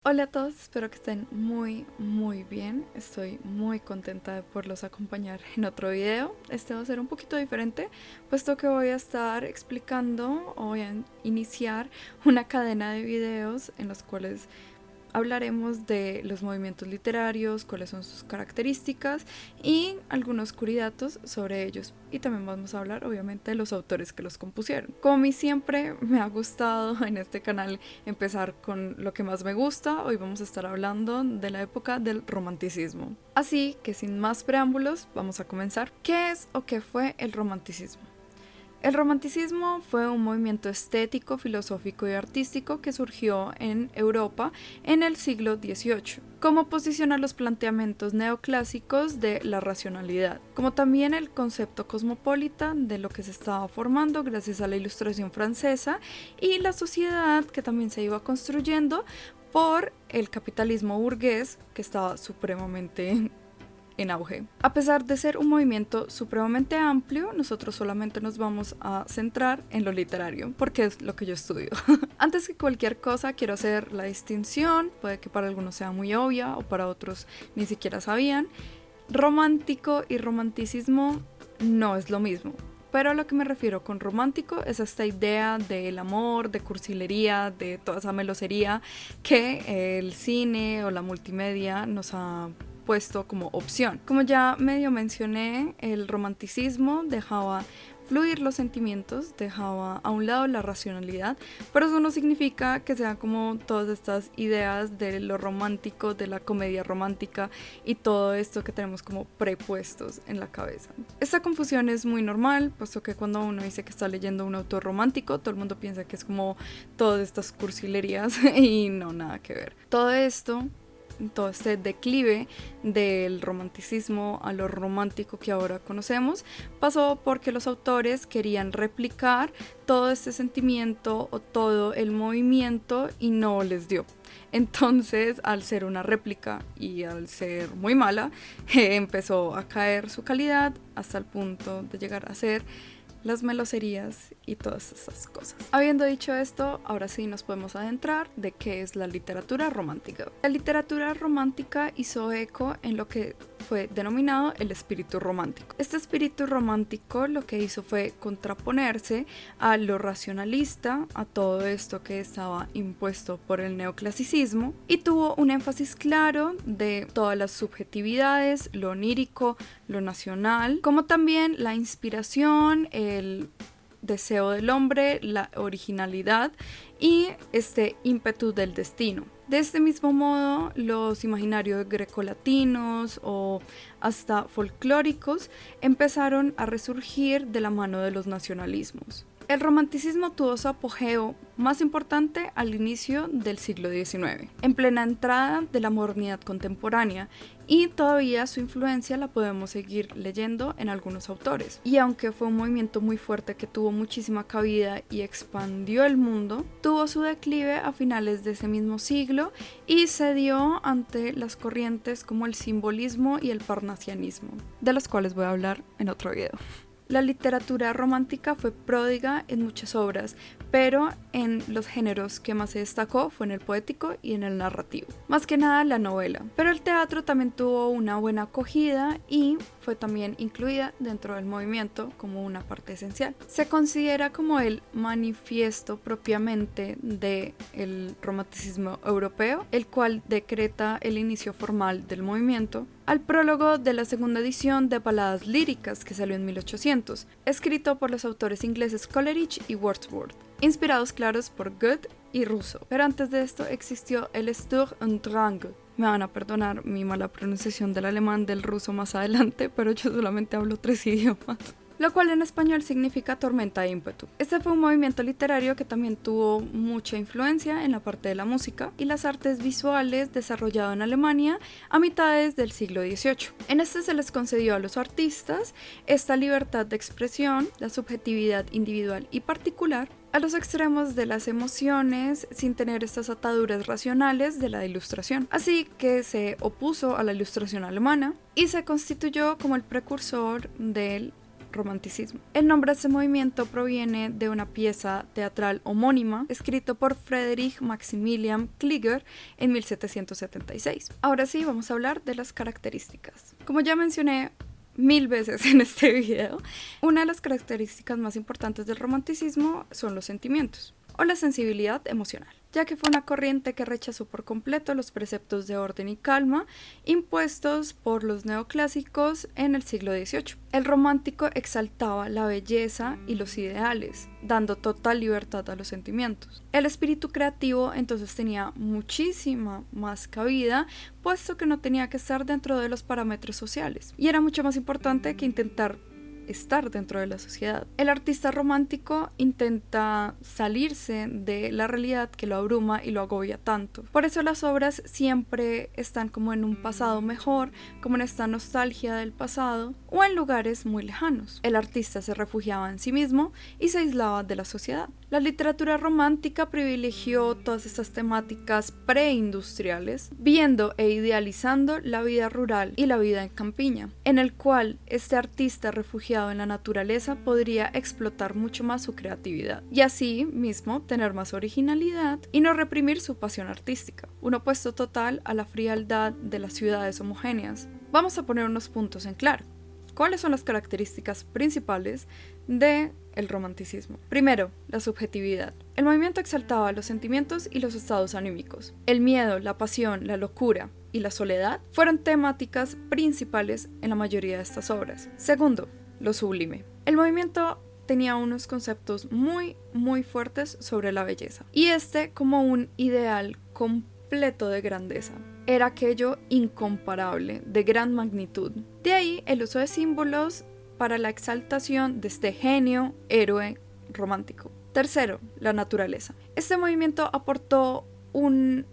Hola a todos, espero que estén muy bien. Estoy muy contenta de poderlos acompañar en otro video. Este va a ser un poquito diferente, puesto que voy a estar explicando o voy a iniciar una cadena de videos en los cuales hablaremos de los movimientos literarios, cuáles son sus características y algunos curidatos sobre ellos. Y también vamos a hablar obviamente de los autores que los compusieron. Como a mí siempre me ha gustado en este canal empezar con lo que más me gusta, hoy vamos a estar hablando de la época del romanticismo. Así que sin más preámbulos, vamos a comenzar. ¿Qué es o qué fue el romanticismo? El romanticismo fue un movimiento estético, filosófico y artístico que surgió en Europa en el siglo XVIII, como oposición a los planteamientos neoclásicos de la racionalidad, como también el concepto cosmopolita de lo que se estaba formando gracias a la Ilustración francesa y la sociedad que también se iba construyendo por el capitalismo burgués que estaba supremamente en auge. A pesar de ser un movimiento supremamente amplio, nosotros solamente nos vamos a centrar en lo literario, porque es lo que yo estudio. Antes que cualquier cosa, quiero hacer la distinción, puede que para algunos sea muy obvia o para otros ni siquiera sabían. Romántico y romanticismo no es lo mismo. Pero a lo que me refiero con romántico es esta idea del amor, de cursilería, de toda esa melosería que el cine o la multimedia nos ha puesto como opción. Como ya medio mencioné, el romanticismo dejaba fluir los sentimientos, dejaba a un lado la racionalidad, pero eso no significa que sean como todas estas ideas de lo romántico, de la comedia romántica y todo esto que tenemos como prepuestos en la cabeza. Esta confusión es muy normal, puesto que cuando uno dice que está leyendo un autor romántico, todo el mundo piensa que es como todas estas cursilerías y no, nada que ver. Todo este declive del romanticismo a lo romántico que ahora conocemos pasó porque los autores querían replicar todo este sentimiento o todo el movimiento y no les dio. Entonces, al ser una réplica y al ser muy mala, empezó a caer su calidad hasta el punto de llegar a ser las meloserías y todas esas cosas. Habiendo dicho esto, ahora sí nos podemos adentrar de qué es la literatura romántica. La literatura romántica hizo eco en lo que fue denominado el espíritu romántico. Este espíritu romántico lo que hizo fue contraponerse a lo racionalista, a todo esto que estaba impuesto por el neoclasicismo, y tuvo un énfasis claro de todas las subjetividades, lo onírico, lo nacional, como también la inspiración, el deseo del hombre, la originalidad y este ímpetu del destino. De este mismo modo, los imaginarios grecolatinos o hasta folclóricos empezaron a resurgir de la mano de los nacionalismos. El romanticismo tuvo su apogeo más importante al inicio del siglo XIX, en plena entrada de la modernidad contemporánea, y todavía su influencia la podemos seguir leyendo en algunos autores. Y aunque fue un movimiento muy fuerte que tuvo muchísima cabida y expandió el mundo, tuvo su declive a finales de ese mismo siglo y se dio ante las corrientes como el simbolismo y el parnasianismo, de los cuales voy a hablar en otro video. La literatura romántica fue pródiga en muchas obras, pero en los géneros que más se destacó fue en el poético y en el narrativo. Más que nada la novela, pero el teatro también tuvo una buena acogida y fue también incluida dentro del movimiento como una parte esencial. Se considera como el manifiesto propiamente del romanticismo europeo, el cual decreta el inicio formal del movimiento, al prólogo de la segunda edición de Baladas Líricas que salió en 1800, escrito por los autores ingleses Coleridge y Wordsworth, inspirados claros por Goethe y Rousseau. Pero antes de esto existió el Sturm und Drang. Me van a perdonar mi mala pronunciación del alemán, del ruso más adelante, pero yo solamente hablo 3 idiomas. Lo cual en español significa tormenta de ímpetu. Este fue un movimiento literario que también tuvo mucha influencia en la parte de la música y las artes visuales desarrollado en Alemania a mitades del siglo XVIII. En este se les concedió a los artistas esta libertad de expresión, la subjetividad individual y particular, a los extremos de las emociones sin tener estas ataduras racionales de la ilustración. Así que se opuso a la ilustración alemana y se constituyó como el precursor del romanticismo. El nombre de este movimiento proviene de una pieza teatral homónima escrito por Friedrich Maximilian Kliger en 1776. Ahora sí, vamos a hablar de las características. Como ya mencioné 1000 veces en este video, una de las características más importantes del romanticismo son los sentimientos o la sensibilidad emocional, ya que fue una corriente que rechazó por completo los preceptos de orden y calma impuestos por los neoclásicos en el siglo XVIII. El romántico exaltaba la belleza y los ideales, dando total libertad a los sentimientos. El espíritu creativo entonces tenía muchísima más cabida, puesto que no tenía que estar dentro de los parámetros sociales, y era mucho más importante que intentar estar dentro de la sociedad. El artista romántico intenta salirse de la realidad que lo abruma y lo agobia tanto. Por eso las obras siempre están como en un pasado mejor, como en esta nostalgia del pasado, o en lugares muy lejanos. El artista se refugiaba en sí mismo y se aislaba de la sociedad. La literatura romántica privilegió todas estas temáticas preindustriales, viendo e idealizando la vida rural y la vida en campiña, en el cual este artista refugiado en la naturaleza podría explotar mucho más su creatividad y así mismo tener más originalidad y no reprimir su pasión artística, un opuesto total a la frialdad de las ciudades homogéneas. Vamos a poner unos puntos en claro. ¿Cuáles son las características principales del romanticismo? Primero, la subjetividad. El movimiento exaltaba los sentimientos y los estados anímicos. El miedo, la pasión, la locura y la soledad fueron temáticas principales en la mayoría de estas obras. Segundo, lo sublime. El movimiento tenía unos conceptos muy fuertes sobre la belleza, y como un ideal completo de grandeza. Era aquello incomparable, de gran magnitud. De ahí el uso de símbolos para la exaltación de este genio, héroe romántico. Tercero, la naturaleza. Este movimiento aportó un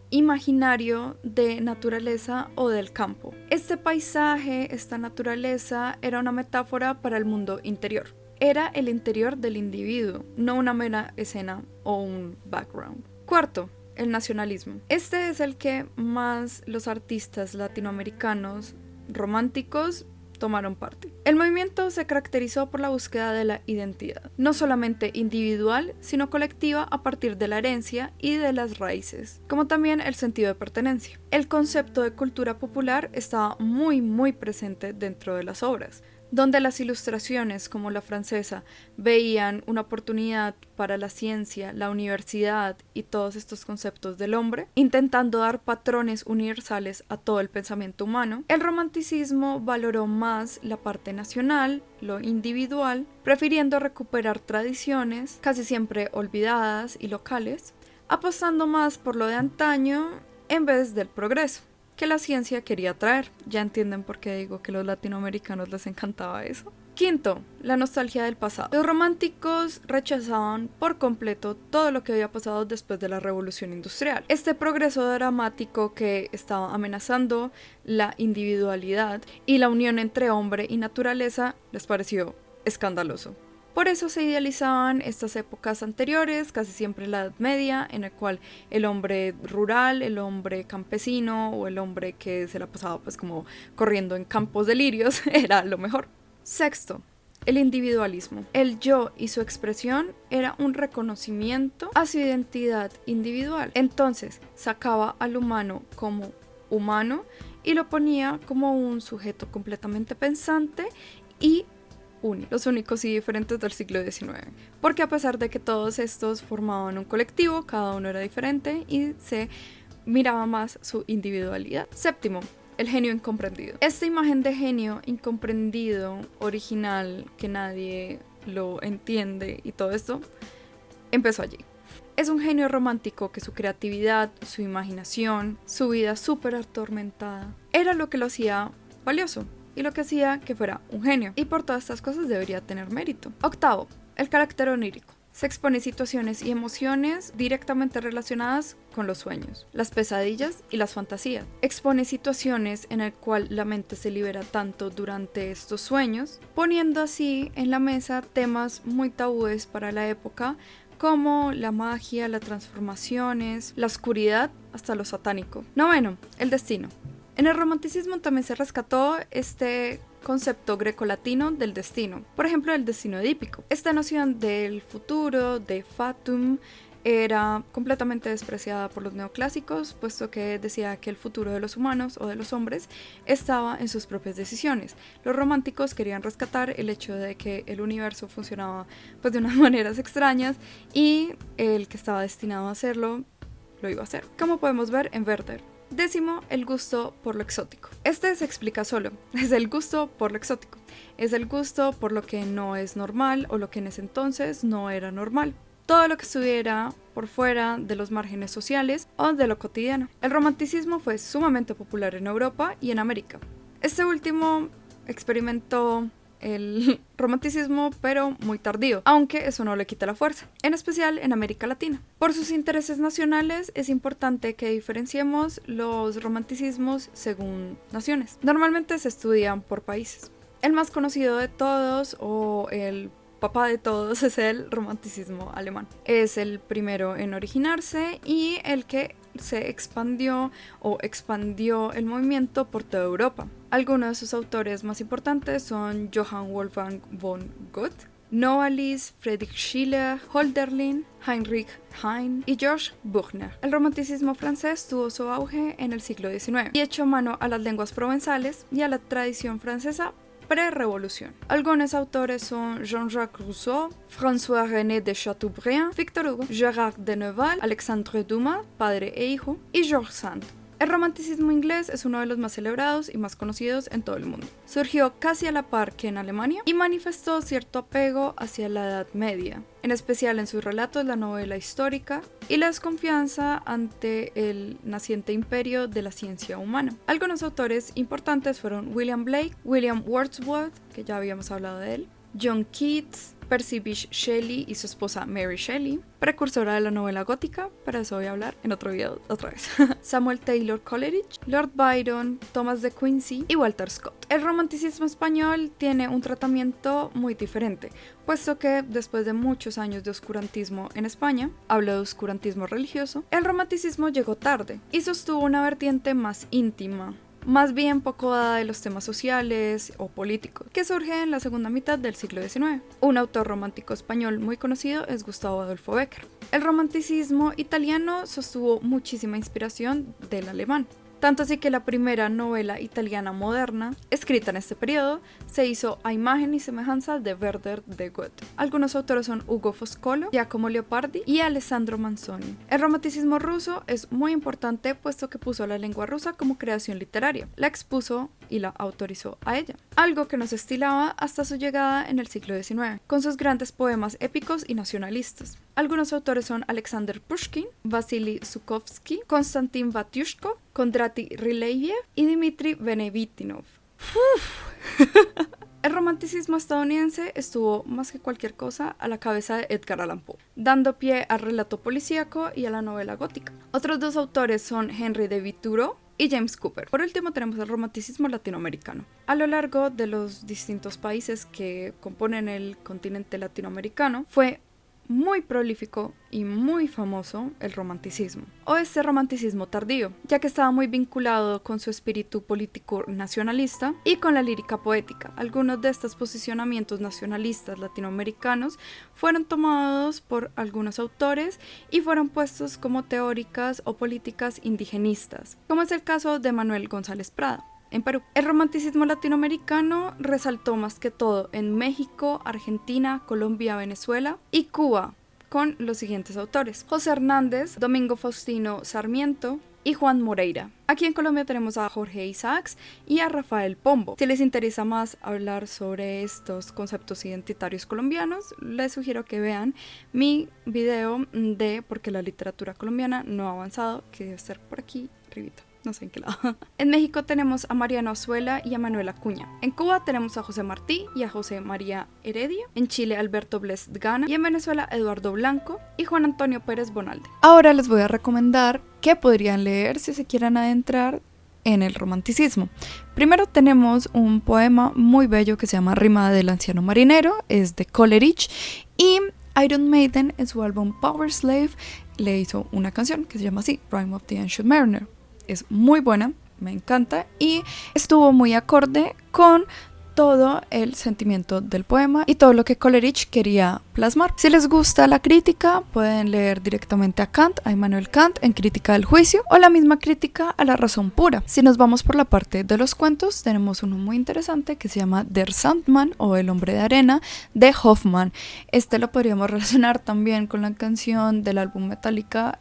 imaginario de naturaleza o del campo. Este paisaje, esta naturaleza, era una metáfora para el mundo interior. Era el interior del individuo, no una mera escena o un background. Cuarto, el nacionalismo. Este es el que más los artistas latinoamericanos románticos tomaron parte. El movimiento se caracterizó por la búsqueda de la identidad, no solamente individual, sino colectiva a partir de la herencia y de las raíces, como también el sentido de pertenencia. El concepto de cultura popular estaba muy presente dentro de las obras, donde las ilustraciones como la francesa veían una oportunidad para la ciencia, la universidad y todos estos conceptos del hombre, intentando dar patrones universales a todo el pensamiento humano. El romanticismo valoró más la parte nacional, lo individual, prefiriendo recuperar tradiciones casi siempre olvidadas y locales, apostando más por lo de antaño en vez del progreso que la ciencia quería traer. Ya entienden por qué digo que a los latinoamericanos les encantaba eso. Quinto, la nostalgia del pasado. Los románticos rechazaban por completo todo lo que había pasado después de la Revolución Industrial. Este progreso dramático que estaba amenazando la individualidad y la unión entre hombre y naturaleza les pareció escandaloso. Por eso se idealizaban estas épocas anteriores, casi siempre la Edad Media, en el cual el hombre rural, el hombre campesino o el hombre que se la pasaba pues como corriendo en campos de lirios era lo mejor. Sexto, el individualismo. El yo y su expresión era un reconocimiento a su identidad individual. Entonces sacaba al humano como humano y lo ponía como un sujeto completamente pensante y los únicos y diferentes del siglo XIX, porque a pesar de que todos estos formaban un colectivo, cada uno era diferente y se miraba más su individualidad. Séptimo, el genio incomprendido. Esta imagen de genio incomprendido, original, que nadie lo entiende y todo esto, empezó allí. Es un genio romántico que su creatividad, su imaginación, su vida súper atormentada, era lo que lo hacía valioso y lo que hacía que fuera un genio, y por todas estas cosas debería tener mérito. Octavo, el carácter onírico. Se expone situaciones y emociones directamente relacionadas con los sueños, las pesadillas y las fantasías. Expone situaciones en las cuales la mente se libera tanto durante estos sueños, poniendo así en la mesa temas muy tabúes para la época, como la magia, las transformaciones, la oscuridad, hasta lo satánico. Noveno, el destino. En el romanticismo también se rescató este concepto grecolatino del destino, por ejemplo el destino edípico. Esta noción del futuro, de fatum, era completamente despreciada por los neoclásicos, puesto que decía que el futuro de los humanos o de los hombres estaba en sus propias decisiones. Los románticos querían rescatar el hecho de que el universo funcionaba pues de unas maneras extrañas y el que estaba destinado a hacerlo lo iba a hacer, como podemos ver en Werther. Décimo, el gusto por lo exótico. Este se explica solo, es el gusto por lo exótico, es el gusto por lo que no es normal o lo que en ese entonces no era normal. Todo lo que estuviera por fuera de los márgenes sociales o de lo cotidiano. El romanticismo fue sumamente popular en Europa y en América. Este último experimentó el romanticismo, pero muy tardío, aunque eso no le quita la fuerza, en especial en América Latina. Por sus intereses nacionales, es importante que diferenciemos los romanticismos según naciones. Normalmente se estudian por países. El más conocido de todos, o el papá de todos, es el romanticismo alemán. Es el primero en originarse y el que se expandió el movimiento por toda Europa. Algunos de sus autores más importantes son Johann Wolfgang von Goethe, Novalis, Friedrich Schiller, Hölderlin, Heinrich Heine y Georges Büchner. El romanticismo francés tuvo su auge en el siglo XIX y echó mano a las lenguas provenzales y a la tradición francesa pre-revolución. Algunos autores son Jean-Jacques Rousseau, François-René de Chateaubriand, Victor Hugo, Gérard de Nerval, Alexandre Dumas, padre e hijo, y George Sand. El romanticismo inglés es uno de los más celebrados y más conocidos en todo el mundo. Surgió casi a la par que en Alemania y manifestó cierto apego hacia la Edad Media, en especial en sus relatos, la novela histórica y la desconfianza ante el naciente imperio de la ciencia humana. Algunos autores importantes fueron William Blake, William Wordsworth, que ya habíamos hablado de él, John Keats, Percy Bysshe Shelley y su esposa Mary Shelley, precursora de la novela gótica, pero eso voy a hablar en otro video otra vez. Samuel Taylor Coleridge, Lord Byron, Thomas de Quincey y Walter Scott. El romanticismo español tiene un tratamiento muy diferente, puesto que después de muchos años de oscurantismo en España, hablo de oscurantismo religioso, el romanticismo llegó tarde y sostuvo una vertiente más íntima, más bien poco dada de los temas sociales o políticos, que surge en la segunda mitad del siglo XIX. Un autor romántico español muy conocido es Gustavo Adolfo Bécquer. El romanticismo italiano sostuvo muchísima inspiración del alemán. Tanto así que la primera novela italiana moderna, escrita en este periodo, se hizo a imagen y semejanza de Werther de Goethe. Algunos autores son Ugo Foscolo, Giacomo Leopardi y Alessandro Manzoni. El romanticismo ruso es muy importante puesto que puso la lengua rusa como creación literaria, la expuso y la autorizó a ella, algo que no se estilaba hasta su llegada en el siglo XIX, con sus grandes poemas épicos y nacionalistas. Algunos autores son Alexander Pushkin, Vasily Zhukovsky, Konstantin Batyushkov, Kondraty Ryleyev y Dmitri Benevitinov. El romanticismo estadounidense estuvo más que cualquier cosa a la cabeza de Edgar Allan Poe, dando pie al relato policíaco y a la novela gótica. Otros dos autores son Henry David Thoreau y James Cooper. Por último tenemos el romanticismo latinoamericano. A lo largo de los distintos países que componen el continente latinoamericano, fue muy prolífico y muy famoso el romanticismo, o este romanticismo tardío, ya que estaba muy vinculado con su espíritu político nacionalista y con la lírica poética. Algunos de estos posicionamientos nacionalistas latinoamericanos fueron tomados por algunos autores y fueron puestos como teóricas o políticas indigenistas, como es el caso de Manuel González Prada en Perú. El romanticismo latinoamericano resaltó más que todo en México, Argentina, Colombia, Venezuela y Cuba, con los siguientes autores: José Hernández, Domingo Faustino Sarmiento y Juan Moreira. Aquí en Colombia tenemos a Jorge Isaacs y a Rafael Pombo. Si les interesa más hablar sobre estos conceptos identitarios colombianos, les sugiero que vean mi video de por qué la literatura colombiana no ha avanzado, que debe estar por aquí arribita. No sé en qué lado. En México tenemos a Mariano Azuela y a Manuel Acuña. En Cuba tenemos a José Martí y a José María Heredia. En Chile, Alberto Blest Gana. Y en Venezuela, Eduardo Blanco y Juan Antonio Pérez Bonalde. Ahora les voy a recomendar qué podrían leer si se quieren adentrar en el romanticismo. Primero tenemos un poema muy bello que se llama Rima del anciano marinero. Es de Coleridge. Y Iron Maiden, en su álbum Power Slave, le hizo una canción que se llama así, Rime of the Ancient Mariner. Es muy buena, me encanta y estuvo muy acorde con todo el sentimiento del poema y todo lo que Coleridge quería plasmar. Si les gusta la crítica, pueden leer directamente a Immanuel Kant en Crítica del Juicio, o la misma Crítica a la Razón Pura. Si nos vamos por la parte de los cuentos, tenemos uno muy interesante que se llama Der Sandman, o El Hombre de Arena, de Hoffmann. Este lo podríamos relacionar también con la canción del álbum Metallica,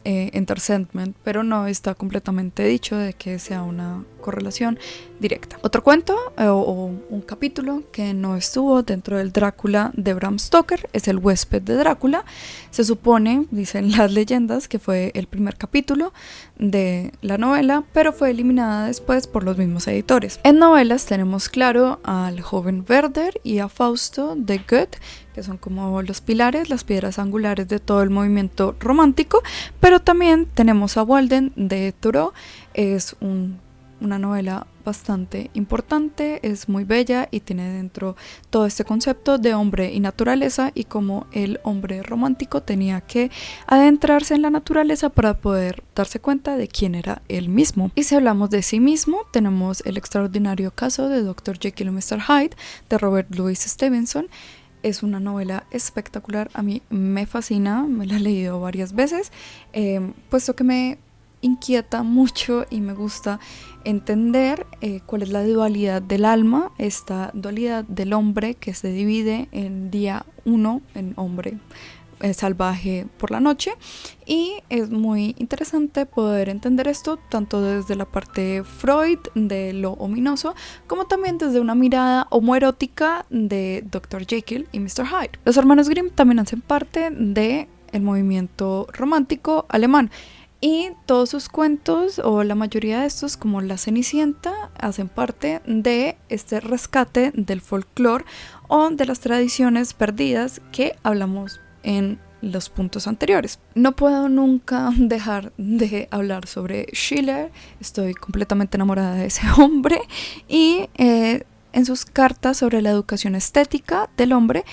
Enter Sandman, pero no está completamente dicho de que sea una correlación directa. Otro cuento o un capítulo que no estuvo dentro del Drácula de Bram Stoker es El huésped de Drácula. Se supone, dicen las leyendas, que fue el primer capítulo de la novela, pero fue eliminada después por los mismos editores. En novelas tenemos claro al joven Werther y a Fausto de Goethe, que son como los pilares, las piedras angulares de todo el movimiento romántico, pero también tenemos a Walden de Thoreau. Es una novela bastante importante, es muy bella y tiene dentro todo este concepto de hombre y naturaleza, y cómo el hombre romántico tenía que adentrarse en la naturaleza para poder darse cuenta de quién era él mismo. Y si hablamos de sí mismo, tenemos El extraordinario caso de Dr. Jekyll y Mr. Hyde de Robert Louis Stevenson. Es una novela espectacular, a mí me fascina, me la he leído varias veces, puesto que me inquieta mucho y me gusta entender cuál es la dualidad del alma, esta dualidad del hombre que se divide en día 1 en hombre salvaje por la noche, y es muy interesante poder entender esto tanto desde la parte Freud de lo ominoso, como también desde una mirada homoerótica de Dr. Jekyll y Mr. Hyde. Los hermanos Grimm también hacen parte del movimiento romántico alemán, y todos sus cuentos, o la mayoría de estos, como La Cenicienta, hacen parte de este rescate del folclore o de las tradiciones perdidas que hablamos en los puntos anteriores. No puedo nunca dejar de hablar sobre Schiller, estoy completamente enamorada de ese hombre, y en sus cartas sobre la educación estética del hombre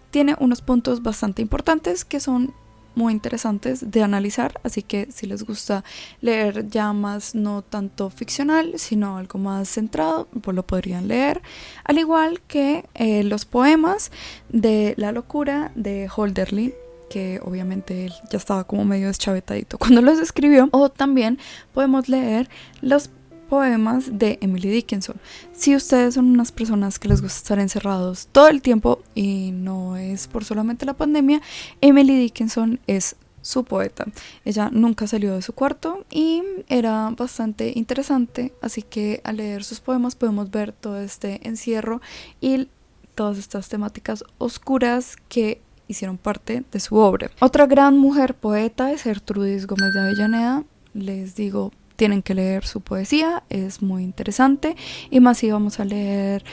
tiene unos puntos bastante importantes que son muy interesantes de analizar, así que si les gusta leer ya más, no tanto ficcional, sino algo más centrado, pues lo podrían leer, al igual que los poemas de La locura de Hölderlin, que obviamente él ya estaba como medio deschavetadito cuando los escribió, o también podemos leer los poemas de Emily Dickinson. Si ustedes son unas personas que les gusta estar encerrados todo el tiempo y no es por solamente la pandemia, Emily Dickinson es su poeta. Ella nunca salió de su cuarto y era bastante interesante, así que al leer sus poemas podemos ver todo este encierro y todas estas temáticas oscuras que hicieron parte de su obra. Otra gran mujer poeta es Gertrudis Gómez de Avellaneda. Les digo, tienen que leer su poesía, es muy interesante, y más si vamos a leer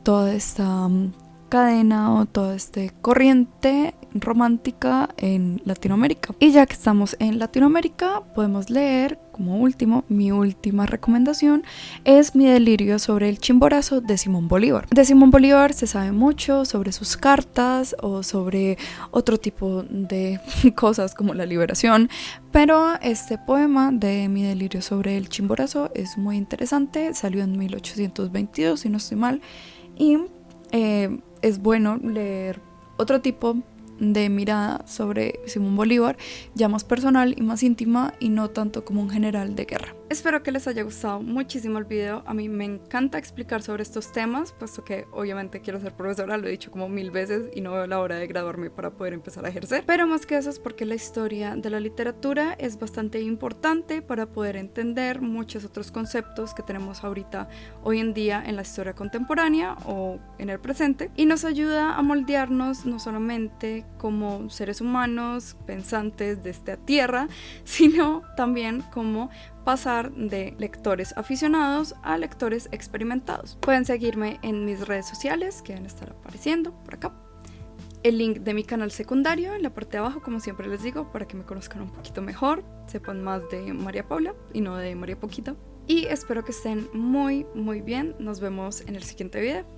toda esta cadena o toda esta corriente romántica en Latinoamérica. Y ya que estamos en Latinoamérica, podemos leer como último, mi última recomendación es Mi delirio sobre el Chimborazo de Simón Bolívar. De Simón Bolívar se sabe mucho sobre sus cartas o sobre otro tipo de cosas como la liberación, pero este poema de Mi delirio sobre el Chimborazo es muy interesante, salió en 1822 si no estoy mal, y es bueno leer otro tipo de mirada sobre Simón Bolívar, ya más personal y más íntima, y no tanto como un general de guerra. Espero que les haya gustado muchísimo el video. A mí me encanta explicar sobre estos temas, puesto que obviamente quiero ser profesora, lo he dicho como 1000 veces y no veo la hora de graduarme para poder empezar a ejercer. Pero más que eso es porque la historia de la literatura es bastante importante para poder entender muchos otros conceptos que tenemos ahorita, hoy en día, en la historia contemporánea o en el presente, y nos ayuda a moldearnos no solamente como seres humanos pensantes de esta tierra, sino también como pasar de lectores aficionados a lectores experimentados. Pueden seguirme en mis redes sociales que van a estar apareciendo por acá. El link de mi canal secundario en la parte de abajo, como siempre les digo, para que me conozcan un poquito mejor, sepan más de María Paula y no de María Poquita. Y espero que estén muy bien. Nos vemos en el siguiente video.